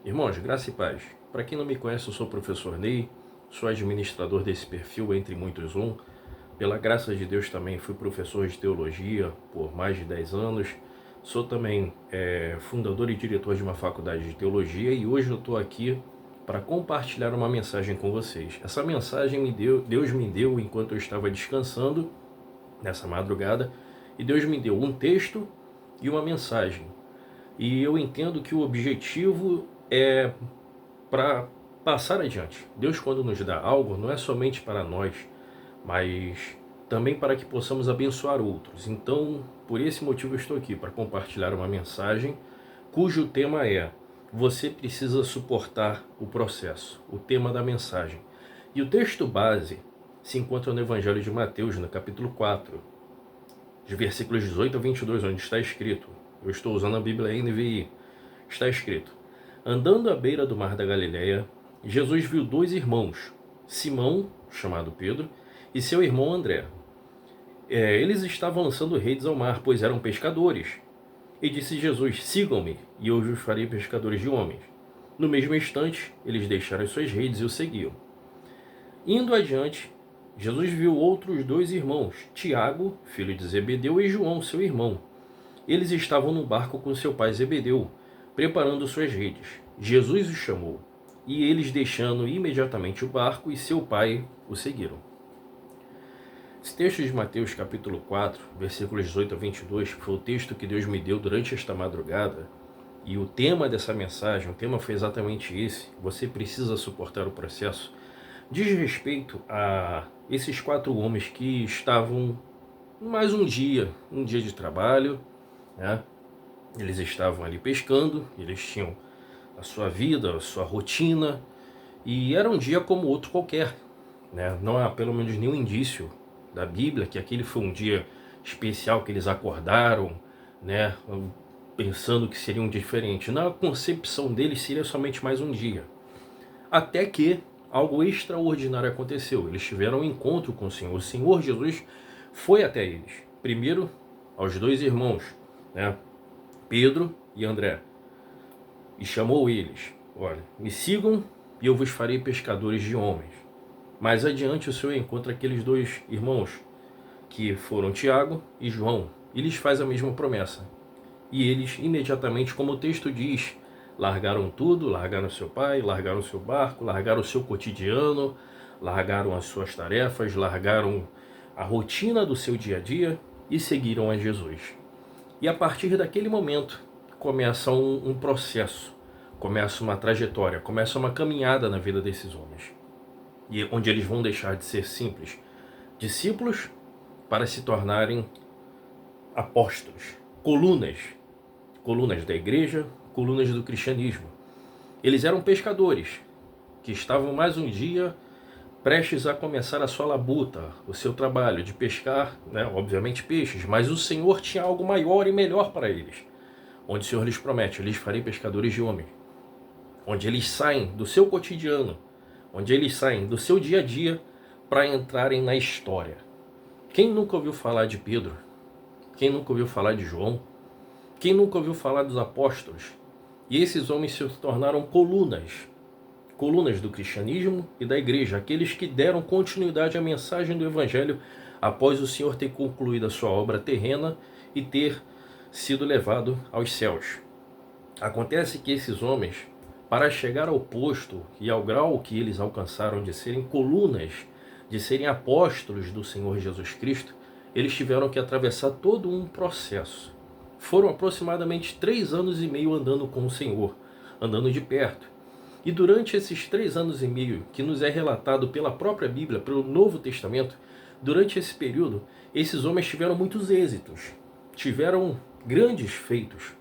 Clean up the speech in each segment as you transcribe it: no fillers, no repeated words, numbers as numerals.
Irmãos, graça e paz. Para quem não me conhece, eu sou o professor Ney, sou administrador desse perfil, entre muitos Pela graça de Deus também fui professor de teologia por mais de 10 anos. Sou também fundador e diretor de uma faculdade de teologia e hoje eu estou aqui para compartilhar uma mensagem com vocês. Essa mensagem Deus me deu enquanto eu estava descansando nessa madrugada, e Deus me deu um texto e uma mensagem. E eu entendo que o objetivo é para passar adiante. Deus, quando nos dá algo, não é somente para nós, mas também para que possamos abençoar outros. Então, por esse motivo, eu estou aqui para compartilhar uma mensagem cujo tema é: você precisa suportar o processo, o tema da mensagem. E o texto base se encontra no Evangelho de Mateus, no capítulo 4, de versículos 18 a 22, onde está escrito, eu estou usando a Bíblia NVI, está escrito: andando à beira do mar da Galileia, Jesus viu dois irmãos, Simão, chamado Pedro, e seu irmão André. Eles estavam lançando redes ao mar, pois eram pescadores. E disse Jesus: sigam-me, e eu os farei pescadores de homens. No mesmo instante, eles deixaram as suas redes e o seguiam. Indo adiante, Jesus viu outros dois irmãos, Tiago, filho de Zebedeu, e João, seu irmão. Eles estavam no barco com seu pai Zebedeu, preparando suas redes. Jesus os chamou, e eles, deixando imediatamente o barco e seu pai, o seguiram. Esse texto de Mateus capítulo 4, versículos 18 a 22, foi o texto que Deus me deu durante esta madrugada, e o tema dessa mensagem, o tema foi exatamente esse: você precisa suportar o processo. Diz respeito a esses quatro homens que estavam mais um dia de trabalho, né? Eles estavam ali pescando, eles tinham a sua vida, a sua rotina, e era um dia como outro qualquer, né? Não há pelo menos nenhum indício da Bíblia que aquele foi um dia especial, que eles acordaram, né, pensando que seria um dia diferente. Na concepção deles seria somente mais um dia. Até que algo extraordinário aconteceu. Eles tiveram um encontro com o Senhor. O Senhor Jesus foi até eles. Primeiro aos dois irmãos, né, Pedro e André, e chamou eles: olha, me sigam e eu vos farei pescadores de homens. Mais adiante o Senhor encontra aqueles dois irmãos, que foram Tiago e João, e lhes faz a mesma promessa. E eles imediatamente, como o texto diz, largaram tudo, largaram seu pai, largaram seu barco, largaram o seu cotidiano, largaram as suas tarefas, largaram a rotina do seu dia a dia e seguiram a Jesus. E a partir daquele momento começa um processo, começa uma trajetória, começa uma caminhada na vida desses homens, e onde eles vão deixar de ser simples discípulos para se tornarem apóstolos, colunas da igreja, colunas do cristianismo. Eles eram pescadores que estavam mais um dia prestes a começar a sua labuta, o seu trabalho de pescar, né, obviamente peixes, mas o Senhor tinha algo maior e melhor para eles, onde o Senhor lhes promete: eu lhes farei pescadores de homens, onde eles saem do seu cotidiano, onde eles saem do seu dia a dia para entrarem na história. Quem nunca ouviu falar de Pedro? Quem nunca ouviu falar de João? Quem nunca ouviu falar dos apóstolos? E esses homens se tornaram colunas do cristianismo e da igreja, aqueles que deram continuidade à mensagem do Evangelho após o Senhor ter concluído a sua obra terrena e ter sido levado aos céus. Acontece que esses homens, para chegar ao posto e ao grau que eles alcançaram de serem colunas, de serem apóstolos do Senhor Jesus Cristo, eles tiveram que atravessar todo um processo. Foram aproximadamente 3 anos e meio andando com o Senhor, andando de perto. E durante esses 3 anos e meio, que nos é relatado pela própria Bíblia, pelo Novo Testamento, durante esse período, esses homens tiveram muitos êxitos, tiveram grandes feitos,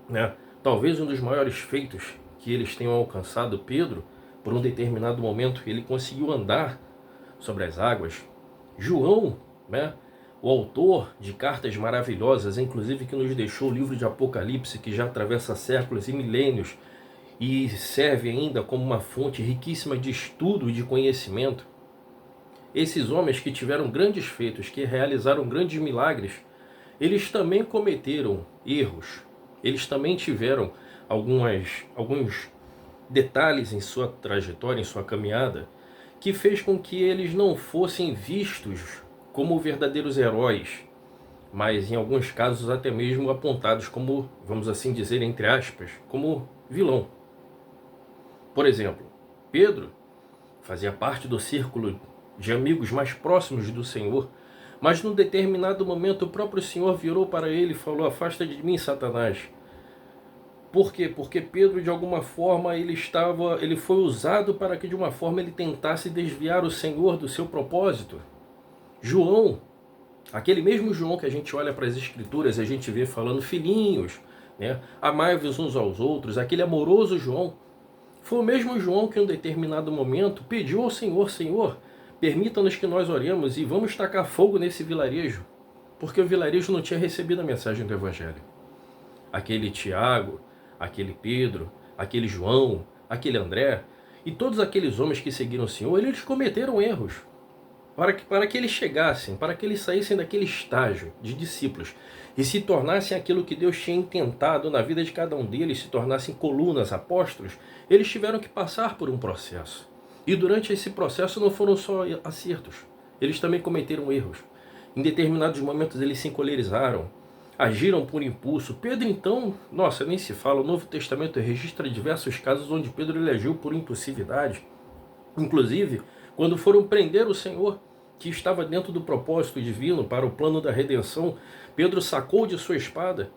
né? Talvez um dos maiores feitos que eles tenham alcançado, Pedro, por um determinado momento, ele conseguiu andar sobre as águas. João, né, o autor de cartas maravilhosas, inclusive que nos deixou o livro de Apocalipse, que já atravessa séculos e milênios e serve ainda como uma fonte riquíssima de estudo e de conhecimento. Esses homens que tiveram grandes feitos, que realizaram grandes milagres, eles também cometeram erros, eles também tiveram alguns detalhes em sua trajetória, em sua caminhada, que fez com que eles não fossem vistos como verdadeiros heróis, mas em alguns casos até mesmo apontados como, vamos assim dizer, entre aspas, como vilão. Por exemplo, Pedro fazia parte do círculo de amigos mais próximos do Senhor, mas num determinado momento o próprio Senhor virou para ele e falou: afasta de mim, Satanás. Por quê? Porque Pedro, de alguma forma, ele foi usado para que de uma forma ele tentasse desviar o Senhor do seu propósito. João, aquele mesmo João que a gente olha para as Escrituras e a gente vê falando: filhinhos, né, amai-vos uns aos outros, aquele amoroso João, foi o mesmo João que em um determinado momento pediu ao Senhor: Senhor, permita-nos que nós oremos e vamos tacar fogo nesse vilarejo, porque o vilarejo não tinha recebido a mensagem do Evangelho. Aquele Tiago, aquele Pedro, aquele João, aquele André e todos aqueles homens que seguiram o Senhor, eles cometeram erros para que eles chegassem, para que eles saíssem daquele estágio de discípulos e se tornassem aquilo que Deus tinha intentado na vida de cada um deles, se tornassem colunas, apóstolos. Eles tiveram que passar por um processo. E durante esse processo não foram só acertos, eles também cometeram erros. Em determinados momentos eles se encolerizaram, agiram por impulso. Pedro, então, nossa, nem se fala, o Novo Testamento registra diversos casos onde Pedro ele agiu por impulsividade. Inclusive, quando foram prender o Senhor, que estava dentro do propósito divino para o plano da redenção, Pedro sacou de sua espada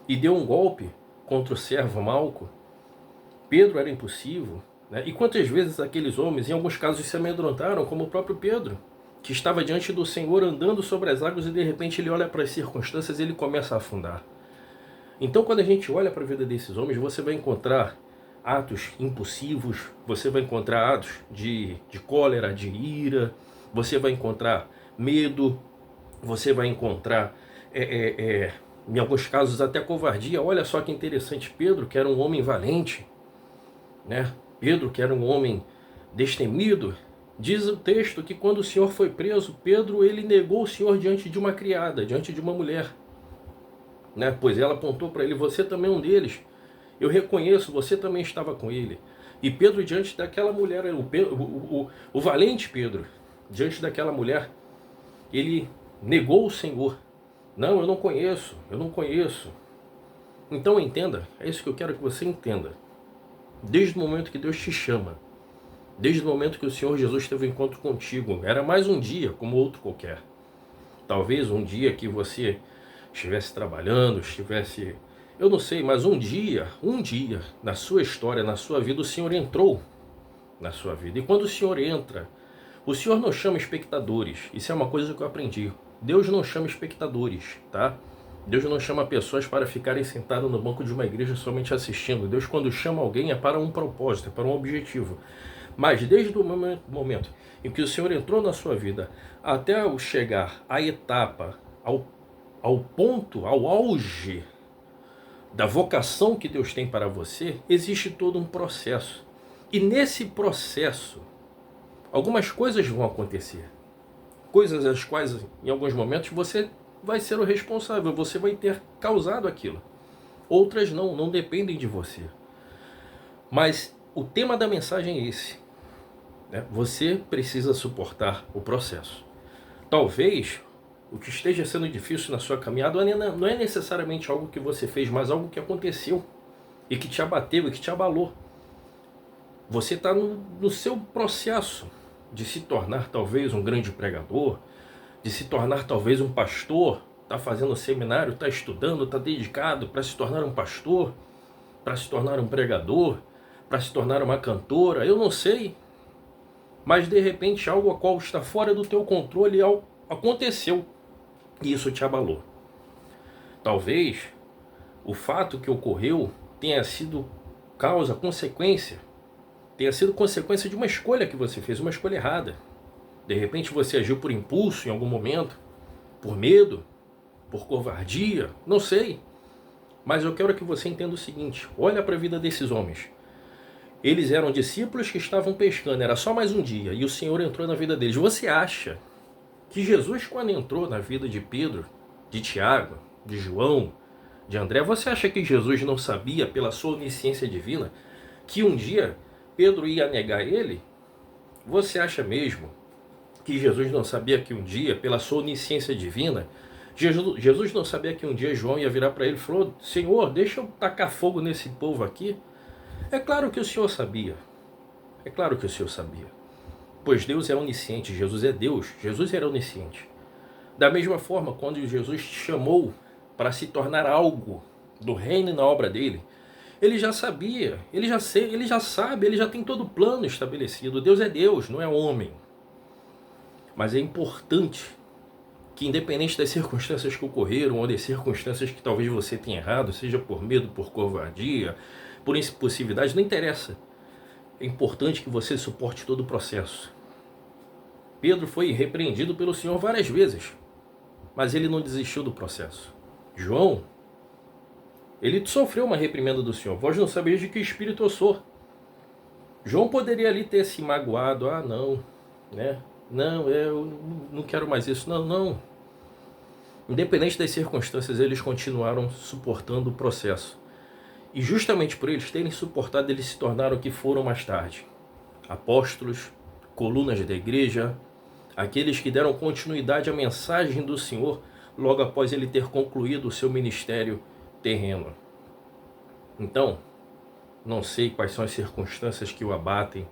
e deu um golpe contra o servo Malco. Pedro era impulsivo, né? E quantas vezes aqueles homens, em alguns casos, se amedrontaram, como o próprio Pedro, que estava diante do Senhor andando sobre as águas e de repente ele olha para as circunstâncias e ele começa a afundar. Então, quando a gente olha para a vida desses homens, você vai encontrar atos impulsivos, você vai encontrar atos de cólera, de ira, você vai encontrar medo, você vai encontrar, em alguns casos, até covardia. Olha só que interessante, Pedro, que era um homem valente, né? Pedro, que era um homem destemido, diz o texto que quando o Senhor foi preso, Pedro ele negou o Senhor diante de uma criada, diante de uma mulher, né? Pois ela apontou para ele: você também é um deles, eu reconheço, você também estava com ele. E Pedro, diante daquela mulher, o valente Pedro, diante daquela mulher, ele negou o Senhor. Não, eu não conheço, eu não conheço. Então entenda, é isso que eu quero que você entenda. Desde o momento que Deus te chama, desde o momento que o Senhor Jesus teve um encontro contigo, era mais um dia como outro qualquer. Talvez um dia que você estivesse trabalhando, eu não sei, mas um dia, na sua história, na sua vida, o Senhor entrou na sua vida. E quando o Senhor entra, o Senhor não chama espectadores. Isso é uma coisa que eu aprendi. Deus não chama espectadores, tá? Deus não chama pessoas para ficarem sentadas no banco de uma igreja somente assistindo. Deus, quando chama alguém, é para um propósito, é para um objetivo. Mas desde o momento em que o Senhor entrou na sua vida, até o chegar à etapa, ao ponto, ao auge da vocação que Deus tem para você, existe todo um processo. E nesse processo, algumas coisas vão acontecer. Coisas as quais, em alguns momentos, você vai ser o responsável, você vai ter causado aquilo. Outras não dependem de você. Mas o tema da mensagem é esse, né? Você precisa suportar o processo. Talvez o que esteja sendo difícil na sua caminhada não é necessariamente algo que você fez, mas algo que aconteceu e que te abateu e que te abalou. Você está no seu processo de se tornar talvez um grande pregador, de se tornar talvez um pastor, está fazendo seminário, está estudando, está dedicado para se tornar um pastor, para se tornar um pregador, para se tornar uma cantora, eu não sei. Mas de repente algo a qual está fora do teu controle aconteceu e isso te abalou. Talvez o fato que ocorreu tenha sido causa, consequência, tenha sido consequência de uma escolha que você fez, uma escolha errada. De repente você agiu por impulso em algum momento, por medo, por covardia, não sei. Mas eu quero que você entenda o seguinte: olha para a vida desses homens. Eles eram discípulos que estavam pescando, era só mais um dia, e o Senhor entrou na vida deles. Você acha que Jesus, quando entrou na vida de Pedro, de Tiago, de João, de André, você acha que Jesus não sabia, pela sua onisciência divina, que um dia Pedro ia negar ele? Você acha mesmo que Jesus não sabia que um dia, pela sua onisciência divina, Jesus não sabia que um dia João ia virar para ele e falou: Senhor, deixa eu tacar fogo nesse povo aqui? É claro que o Senhor sabia. É claro que o Senhor sabia. Pois Deus é onisciente, Jesus é Deus, Jesus era onisciente. Da mesma forma, quando Jesus te chamou para se tornar algo do reino e na obra dele, ele já sabia, ele já sabe, ele já tem todo o plano estabelecido. Deus é Deus, não é homem. Mas é importante que, independente das circunstâncias que ocorreram, ou das circunstâncias que talvez você tenha errado, seja por medo, por covardia, por impulsividade, não interessa. É importante que você suporte todo o processo. Pedro foi repreendido pelo Senhor várias vezes, mas ele não desistiu do processo. João, ele sofreu uma reprimenda do Senhor. Vós não sabeis de que espírito eu sou. João poderia ali ter se magoado. Não, né? Não, eu não quero mais isso. Não. Independente das circunstâncias, eles continuaram suportando o processo. E justamente por eles terem suportado, eles se tornaram o que foram mais tarde. Apóstolos, colunas da igreja, aqueles que deram continuidade à mensagem do Senhor logo após ele ter concluído o seu ministério terreno. Então, não sei quais são as circunstâncias que o abatem,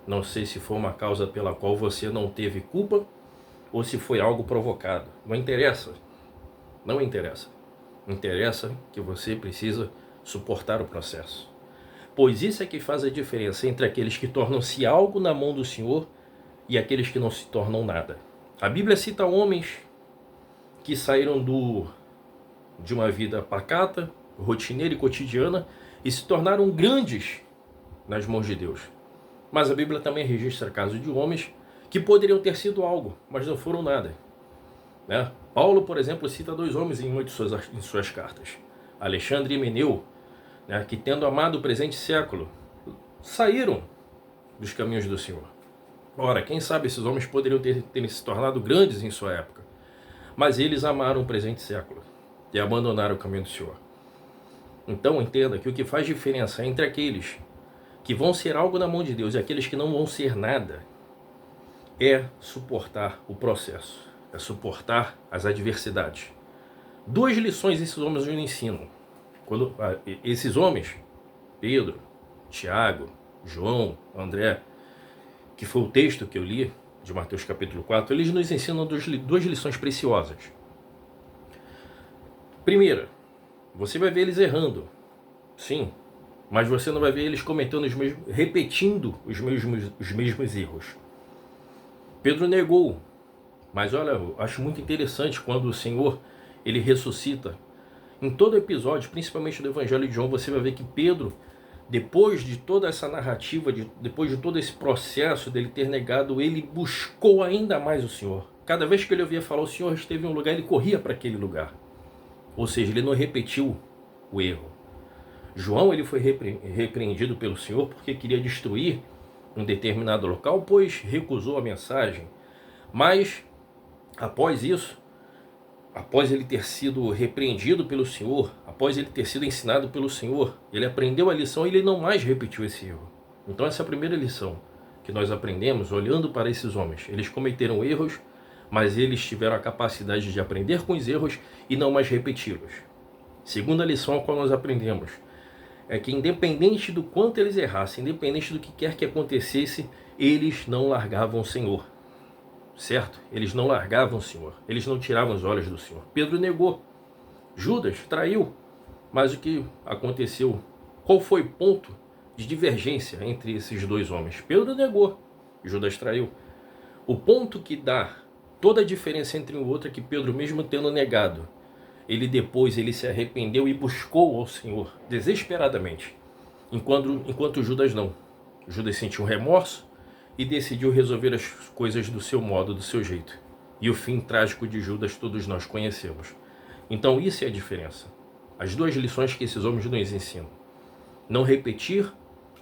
não sei se foi uma causa pela qual você não teve culpa ou se foi algo provocado. Não interessa. Não interessa. Interessa que você precisa suportar o processo. Pois isso é que faz a diferença entre aqueles que tornam-se algo na mão do Senhor e aqueles que não se tornam nada. A Bíblia cita homens que saíram de uma vida pacata, rotineira e cotidiana e se tornaram grandes nas mãos de Deus. Mas a Bíblia também registra casos de homens que poderiam ter sido algo, mas não foram nada. Né? Paulo, por exemplo, cita 2 homens em uma de suas cartas. Alexandre e Himeneu, né, que tendo amado o presente século, saíram dos caminhos do Senhor. Ora, quem sabe esses homens poderiam ter se tornado grandes em sua época, mas eles amaram o presente século e abandonaram o caminho do Senhor. Então entenda que o que faz diferença entre aqueles que vão ser algo na mão de Deus e aqueles que não vão ser nada é suportar o processo, é suportar as adversidades. 2 lições esses homens nos ensinam. Esses homens, Pedro, Tiago, João, André, que foi o texto que eu li de Mateus capítulo 4, eles nos ensinam 2 lições preciosas. Primeira, você vai ver eles errando, sim, mas você não vai ver eles repetindo os mesmos erros. Pedro negou, mas olha, eu acho muito interessante quando o Senhor ele ressuscita. Em todo episódio, principalmente do Evangelho de João, você vai ver que Pedro, depois de toda essa narrativa, depois de todo esse processo dele ter negado, ele buscou ainda mais o Senhor. Cada vez que ele ouvia falar, o Senhor esteve em um lugar, ele corria para aquele lugar. Ou seja, ele não repetiu o erro. João ele foi repreendido pelo Senhor porque queria destruir um determinado local, pois recusou a mensagem. Mas, após isso, após ele ter sido repreendido pelo Senhor, após ele ter sido ensinado pelo Senhor, ele aprendeu a lição e ele não mais repetiu esse erro. Então essa é a primeira lição que nós aprendemos olhando para esses homens. Eles cometeram erros, mas eles tiveram a capacidade de aprender com os erros e não mais repeti-los. Segunda lição a qual nós aprendemos é que independente do quanto eles errassem, independente do que quer que acontecesse, eles não largavam o Senhor. Certo? Eles não largavam o Senhor. Eles não tiravam os olhos do Senhor. Pedro negou. Judas traiu. Mas o que aconteceu? Qual foi o ponto de divergência entre esses 2 homens? Pedro negou. Judas traiu. O ponto que dá toda a diferença entre um e outro é que Pedro, mesmo tendo negado, ele se arrependeu e buscou ao Senhor desesperadamente. Enquanto Judas não. Judas sentiu um remorso e decidiu resolver as coisas do seu modo, do seu jeito. E o fim trágico de Judas todos nós conhecemos. Então isso é a diferença. As 2 lições que esses homens nos ensinam. Não repetir,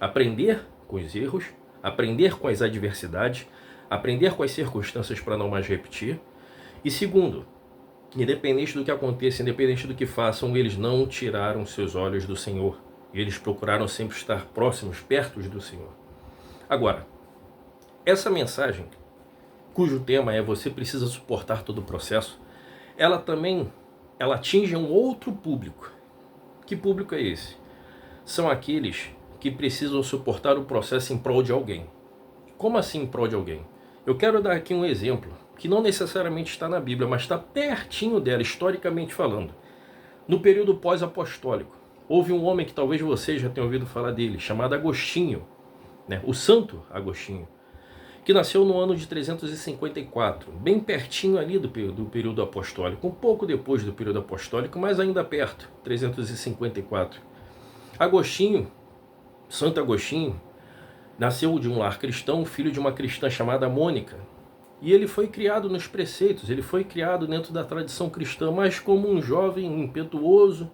aprender com os erros, aprender com as adversidades, aprender com as circunstâncias para não mais repetir. E segundo, independente do que aconteça, independente do que façam, eles não tiraram seus olhos do Senhor. Eles procuraram sempre estar próximos, perto do Senhor. Agora, essa mensagem, cujo tema é você precisa suportar todo o processo, ela atinge um outro público. Que público é esse? São aqueles que precisam suportar o processo em prol de alguém. Como assim em prol de alguém? Eu quero dar aqui um exemplo, que não necessariamente está na Bíblia, mas está pertinho dela, historicamente falando. No período pós-apostólico, houve um homem que talvez você já tenha ouvido falar dele, chamado Agostinho, né? O Santo Agostinho, que nasceu no ano de 354, bem pertinho ali do período apostólico, um pouco depois do período apostólico, mas ainda perto, 354. Agostinho, Santo Agostinho, nasceu de um lar cristão, filho de uma cristã chamada Mônica. E ele foi criado nos preceitos, ele foi criado dentro da tradição cristã, mas como um jovem impetuoso,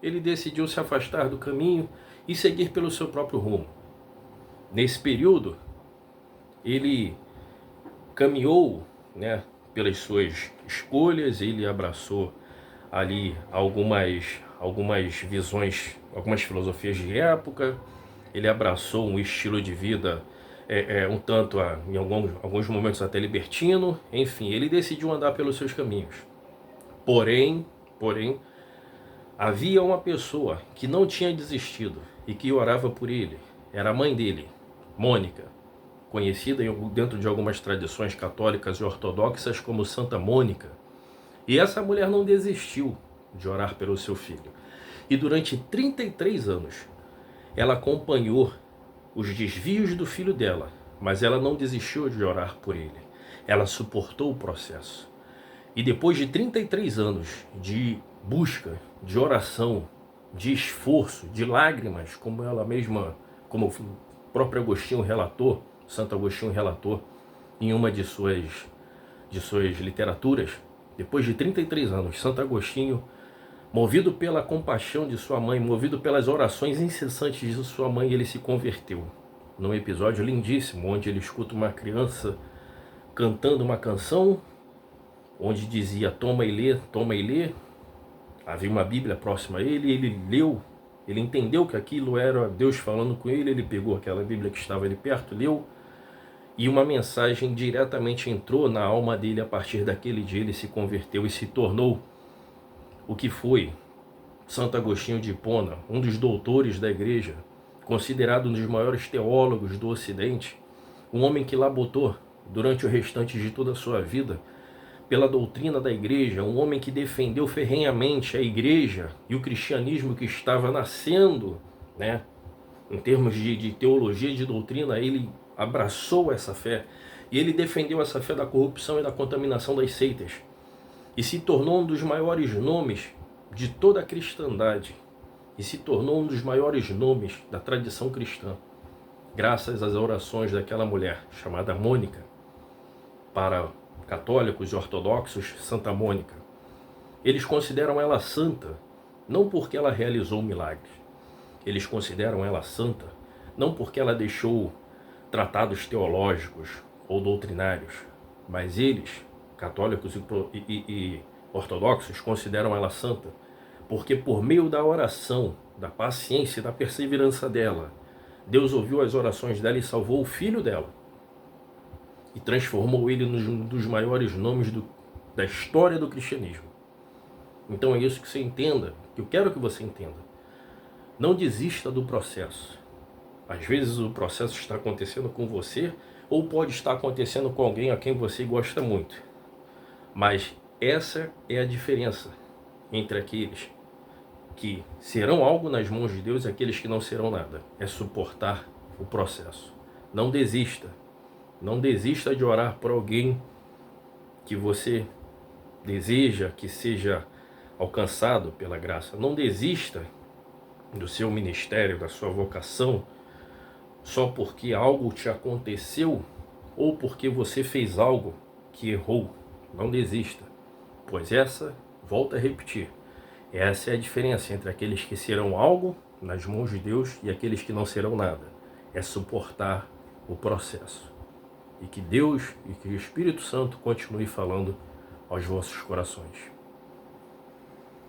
ele decidiu se afastar do caminho e seguir pelo seu próprio rumo. Nesse período, ele caminhou, né, pelas suas escolhas, ele abraçou ali algumas visões, algumas filosofias de época, ele abraçou um estilo de vida um tanto, em alguns momentos até libertino, enfim, ele decidiu andar pelos seus caminhos. Porém, havia uma pessoa que não tinha desistido e que orava por ele, era a mãe dele, Mônica, conhecida dentro de algumas tradições católicas e ortodoxas como Santa Mônica. E essa mulher não desistiu de orar pelo seu filho. E durante 33 anos, ela acompanhou os desvios do filho dela, mas ela não desistiu de orar por ele. Ela suportou o processo. E depois de 33 anos de busca, de oração, de esforço, de lágrimas, como ela mesma, como o próprio Agostinho relatou, Santo Agostinho relatou em uma de suas literaturas, depois de 33 anos, Santo Agostinho, movido pela compaixão de sua mãe, movido pelas orações incessantes de sua mãe, ele se converteu. Num episódio lindíssimo, onde ele escuta uma criança cantando uma canção, onde dizia toma e lê, toma e lê. Havia uma Bíblia próxima a ele, ele leu, ele entendeu que aquilo era Deus falando com ele, ele pegou aquela Bíblia que estava ali perto, leu, e uma mensagem diretamente entrou na alma dele. A partir daquele dia ele se converteu e se tornou o que foi Santo Agostinho de Hipona, um dos doutores da igreja, considerado um dos maiores teólogos do Ocidente, um homem que labutou durante o restante de toda a sua vida pela doutrina da igreja, um homem que defendeu ferrenhamente a igreja e o cristianismo que estava nascendo, né? Em termos de teologia e de doutrina, ele abraçou essa fé e ele defendeu essa fé da corrupção e da contaminação das seitas e se tornou um dos maiores nomes de toda a cristandade e se tornou um dos maiores nomes da tradição cristã, graças às orações daquela mulher chamada Mônica. Para católicos e ortodoxos, Santa Mônica. Eles consideram ela santa, não porque ela realizou milagres. Eles consideram ela santa, não porque ela deixou tratados teológicos ou doutrinários, mas eles, católicos e ortodoxos, consideram ela santa, porque por meio da oração, da paciência e da perseverança dela, Deus ouviu as orações dela e salvou o filho dela, e transformou ele num dos maiores nomes da história do cristianismo. Então é isso que você entenda, que eu quero que você entenda. Não desista do processo. Às vezes o processo está acontecendo com você, ou pode estar acontecendo com alguém a quem você gosta muito. Mas essa é a diferença entre aqueles que serão algo nas mãos de Deus e aqueles que não serão nada. É suportar o processo. Não desista. Não desista de orar por alguém que você deseja que seja alcançado pela graça. Não desista do seu ministério, da sua vocação, só porque algo te aconteceu ou porque você fez algo que errou. Não desista, pois volta a repetir, essa é a diferença entre aqueles que serão algo nas mãos de Deus e aqueles que não serão nada. É suportar o processo. E que Deus e que o Espírito Santo continue falando aos vossos corações.